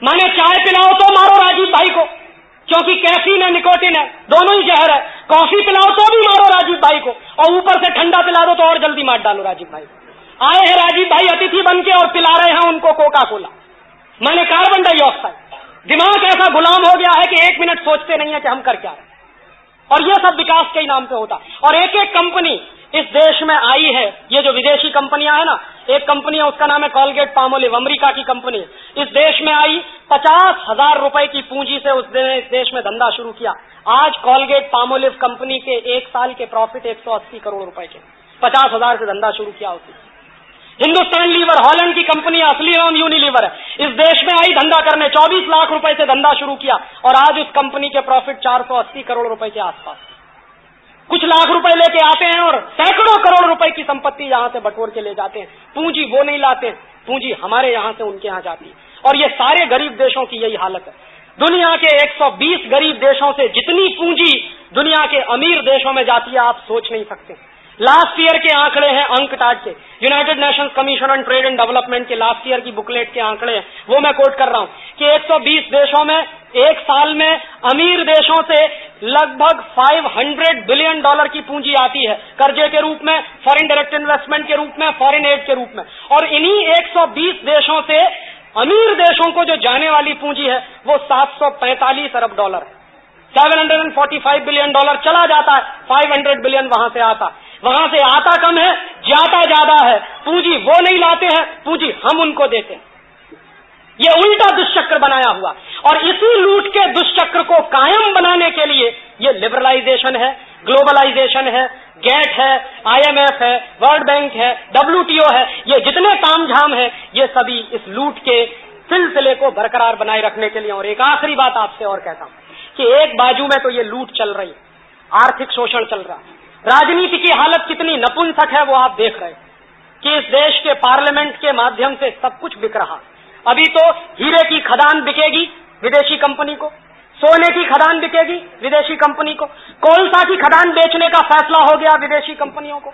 माने चाय पिलाओ तो मारो राजीव भाई को, क्योंकि कैफीन है, निकोटिन है, दोनों ही जहर है। कॉफी पिलाओ तो भी मारो राजीव भाई को, और ऊपर से ठंडा पिला दो तो और जल्दी मार डालो राजीव भाई को। आए हैं राजीव भाई अतिथि बन के और पिला रहे हैं उनको कोका कोला, माने कार्बन डाइऑक्साइड। दिमाग ऐसा गुलाम हो गया है कि 1 मिनट सोचते नहीं है कि हम कर क्या रहे, और यह सब विकास के ही नाम पे होता। और एक एक कंपनी इस देश में आई है, ये जो विदेशी कंपनियां है ना, एक कंपनी है उसका नाम है कॉलगेट पामोलिव, अमेरिका की कंपनी, इस देश में आई 50,000 रुपए की पूंजी से उसने इस देश में धंधा शुरू किया। आज कॉलगेट पामोलिव कंपनी के 1 साल के प्रॉफिट 180 करोड़ रुपए के, 50,000 से धंधा शुरू किया उसने। हिंदुस्तान लीवर, हॉलैंड की कंपनी, असली नाम यूनिलीवर है, इस देश में आई धंधा करने, 24 लाख रुपए से धंधा शुरू किया और आज उस कंपनी के प्रॉफिट 480 करोड़ रुपए के आसपास। कुछ लाख रुपए लेके आते हैं और सैकड़ों करोड़ रुपए की संपत्ति यहां से बटोर के ले जाते हैं। पूंजी वो नहीं लाते, पूंजी हमारे यहां से उनके यहां जाती है। और ये सारे गरीब देशों की यही हालत है। दुनिया के 120 गरीब देशों से जितनी पूंजी दुनिया के अमीर देशों में जाती है आप सोच नहीं सकते। लास्ट ईयर के आंकड़े हैं अंकटाड के, United Nations commission on trade and development के लास्ट ईयर की बुकलेट के आंकड़े हैं, वो मैं कोट कर रहा हूं कि 120 देशों में एक साल में अमीर देशों से लगभग $500 बिलियन की पूंजी आती है, कर्जे के रूप में, फॉरेन डायरेक्ट इन्वेस्टमेंट के रूप में, फॉरेन एड के रूप में। और इन्हीं 120 देशों से अमीर देशों को जो जाने वाली पूंजी है वो $745 अरब है, $745 बिलियन चला जाता है, 500 बिलियन वहां से आता कम है, जाता ज्यादा है। पूंजी वो नहीं लाते हैं, पूंजी हम उनको देते हैं। ये उल्टा दुष्चक्र बनाया हुआ, और इसी लूट के दुष्चक्र को कायम बनाने के लिए ये लिबरलाइजेशन है, ग्लोबलाइजेशन है, गेट है, IMF है, वर्ल्ड बैंक है, WTO है, ये जितने तामझाम है ये सभी इस लूट के सिलसिले को बरकरार बनाए रखने के लिए। और एक आखिरी बात आपसे और कहता हूं कि एक बाजू में तो ये लूट चल रही, आर्थिक शोषण चल रहा है, राजनीति की हालत कितनी नपुंसक है वो आप देख रहे हैं कि इस देश के पार्लियामेंट के माध्यम से सब कुछ बिक रहा। अभी तो हीरे की खदान बिकेगी विदेशी कंपनी को, सोने की खदान बिकेगी विदेशी कंपनी को, कोलसा की खदान बेचने का फैसला हो गया विदेशी कंपनियों को,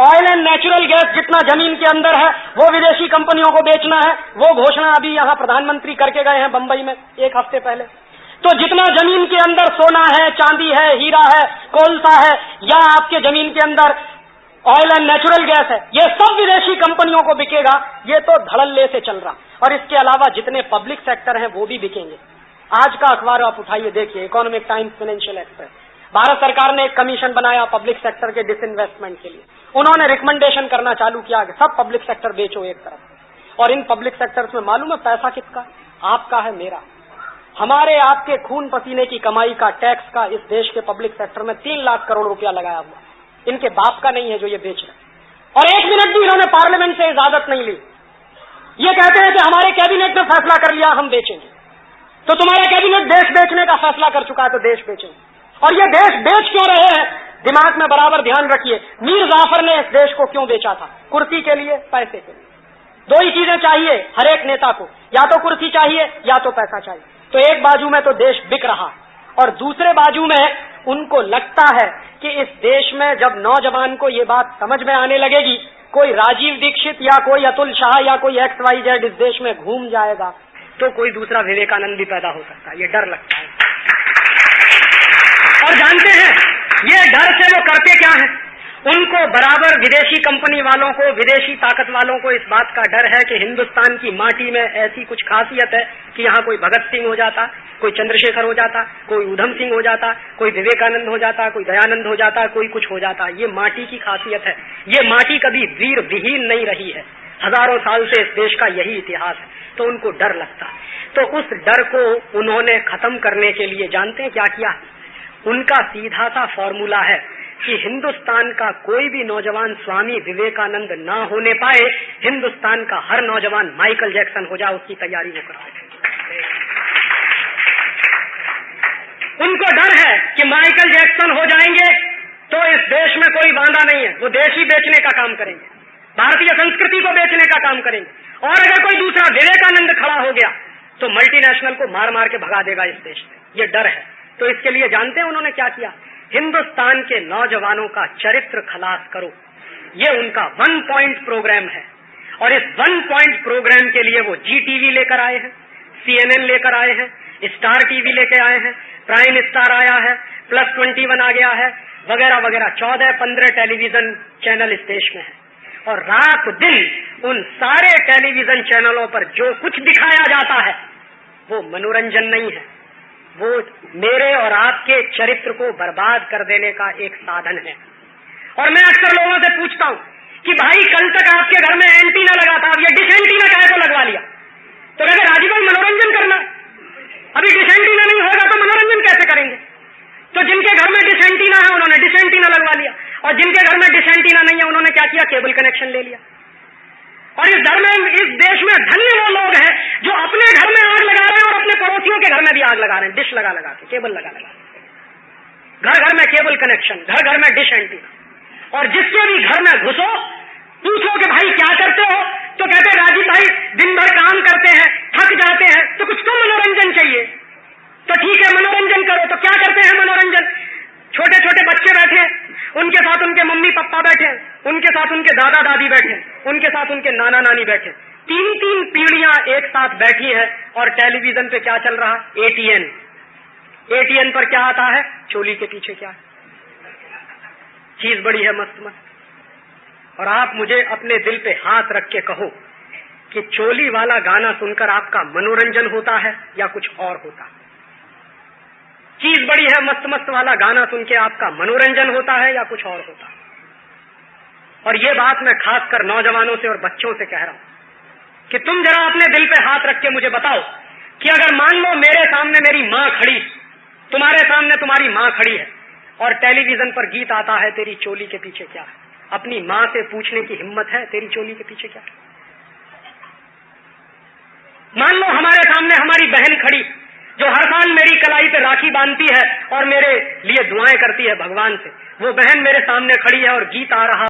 ऑयल एंड नेचुरल गैस जितना जमीन के अंदर है वो विदेशी कंपनियों को बेचना है। वो घोषणा अभी यहां प्रधानमंत्री करके गए हैं बंबई में 1 हफ्ते पहले। तो जितना जमीन के अंदर सोना है, चांदी है, हीरा है, कोलसा है, या आपके जमीन के अंदर ऑयल एंड नेचुरल गैस है, ये सब विदेशी कंपनियों को बिकेगा। ये तो धड़ल्ले से चल रहा। और इसके अलावा जितने पब्लिक सेक्टर हैं वो भी बिकेंगे। आज का अखबार आप उठाइए देखिए, economic times, financial express, Bharat सरकार ने एक कमीशन बनाया पब्लिक सेक्टर के डिसइन्वेस्टमेंट के लिए। उन्होंने रिकमेंडेशन करना चालू किया कि सब पब्लिक सेक्टर बेचो एक तरफ। और इन पब्लिक सेक्टर्स में मालूम है पैसा किसका? आपका है, मेरा। हमारे आपके खून पसीने की कमाई का, टैक्स का इस देश के पब्लिक सेक्टर में 3 लाख करोड़ रुपया लगाया हुआ। इनके बाप का नहीं है जो ये बेच रहे। और 1 मिनट भी इन्होंने पार्लियामेंट से इजाजत नहीं ली। ये कहते हैं कि हमारे कैबिनेट ने फैसला कर लिया हम बेचेंगे। तो तुम्हारा कैबिनेट देश बेचने का फैसला कर चुका है तो देश बेचेंगे। और ये देश बेच क्यों रहे हैं? दिमाग में बराबर ध्यान रखिए, मीर जाफर ने इस देश को क्यों बेचा था? कुर्सी के लिए, पैसे के लिए। 2 ही चीजें चाहिए हर एक नेता को, या तो कुर्सी चाहिए या तो पैसा चाहिए। तो एक बाजू में तो देश बिक रहा और दूसरे बाजू में उनको लगता है कि इस देश में जब नौजवान को ये बात समझ में आने लगेगी, कोई राजीव दीक्षित या कोई अतुल शाह या कोई XYZ इस देश में घूम जाएगा तो कोई दूसरा विवेकानंद भी पैदा हो सकता है। ये डर लगता है। और जानते हैं ये डर से वो करते क्या है? उनको बराबर विदेशी कंपनी वालों को, विदेशी ताकत वालों को इस बात का डर है कि हिंदुस्तान की माटी में ऐसी कुछ खासियत है कि यहाँ कोई भगत सिंह हो जाता, कोई चंद्रशेखर हो जाता, कोई उधम सिंह हो जाता, कोई विवेकानंद हो जाता, कोई दयानंद हो जाता, कोई कुछ हो जाता। ये माटी की खासियत है। ये माटी कभी वीर विहीन नहीं रही है। हजारों साल से इस देश का यही इतिहास है। तो उनको डर लगता। तो उस डर को उन्होंने खत्म करने के लिए जानते हैं क्या किया? उनका सीधा सा फॉर्मूला है कि हिंदुस्तान का कोई भी नौजवान स्वामी विवेकानंद ना होने पाए, हिंदुस्तान का हर नौजवान माइकल जैक्सन हो जाए, उसकी तैयारी वो कराए। उनको डर है कि माइकल जैक्सन हो जाएंगे तो इस देश में कोई बांधा नहीं है, वो देश ही बेचने का काम करेंगे, भारतीय संस्कृति को बेचने का काम करेंगे। और अगर कोई दूसरा विवेकानंद खड़ा हो गया तो मल्टीनेशनल को मार मार के भगा देगा इस देश में। ये डर है। तो इसके लिए जानते हैं उन्होंने क्या किया? हिंदुस्तान के नौजवानों का चरित्र खलास करो, ये उनका 1 पॉइंट प्रोग्राम है। और इस 1 पॉइंट प्रोग्राम के लिए वो GTV लेकर आए हैं, CNN लेकर आए हैं, स्टार टीवी लेके आए हैं, प्राइम स्टार आया है, प्लस 21 आ गया है, वगैरह वगैरह 14-15 टेलीविजन चैनल इस देश में है। और रात दिन उन सारे टेलीविजन चैनलों पर जो कुछ दिखाया जाता है वो मनोरंजन नहीं है, वो मेरे और आपके चरित्र को बर्बाद कर देने का एक साधन है। और मैं अक्सर लोगों से पूछता हूं कि भाई कल तक आपके घर में एंटीना लगा था, अब ये डिश एंटीना काहे को लगवा लिया? तो कहते राजीव भाई मनोरंजन करना, अभी डिश एंटीना नहीं होगा तो मनोरंजन कैसे करेंगे? तो जिनके घर में डिश एंटीना है उन्होंने डिश एंटीना लगवा लिया, और जिनके घर में डिश एंटीना नहीं है उन्होंने क्या किया? केबल कनेक्शन ले लिया। और इस देश में धन्य वो लोग हैं जो अपने घर में आग लगा रहे हैं और अपने पड़ोसियों के घर में भी आग लगा रहे हैं, डिश लगा लगा के, केबल लगा लगा के। घर घर में केबल कनेक्शन, घर घर में डिश एंटीना। और जिसके भी घर में घुसो पूछो कि भाई क्या करते हो, तो कहते हैं राजीव भाई दिन भर काम करते हैं, थक जाते हैं, तो कुछ तो मनोरंजन चाहिए। तो ठीक है मनोरंजन करो। तो क्या करते हैं मनोरंजन? छोटे छोटे बच्चे बैठे, उनके साथ उनके मम्मी पापा बैठे, उनके साथ उनके दादा दादी बैठे, उनके साथ उनके नाना नानी बैठे, 3-3 पीढ़ियां एक साथ बैठी है। और टेलीविजन पे क्या चल रहा है? ATN पर क्या आता है? चोली के पीछे क्या है? चीज बड़ी है मस्त मस्त। और आप मुझे अपने दिल पे हाथ रख के कहो कि चोली वाला गाना सुनकर आपका मनोरंजन होता है या कुछ और होता है? चीज बड़ी है मस्त मस्त वाला गाना सुन के आपका मनोरंजन होता है या कुछ और होता है? और ये बात मैं खासकर नौजवानों से और बच्चों से कह रहा हूं कि तुम जरा अपने दिल पे हाथ रख के मुझे बताओ कि अगर मान लो मेरे सामने मेरी मां खड़ी, तुम्हारे सामने तुम्हारी मां खड़ी है, और टेलीविजन पर गीत आता है तेरी चोली के पीछे क्या है, अपनी मां से पूछने की हिम्मत है तेरी चोली के पीछे क्या है? मान लो हमारे सामने हमारी बहन खड़ी जो हर साल मेरी कलाई पे राखी बांधती है और मेरे लिए दुआएं करती है भगवान से, वो बहन मेरे सामने खड़ी है और गीत आ रहा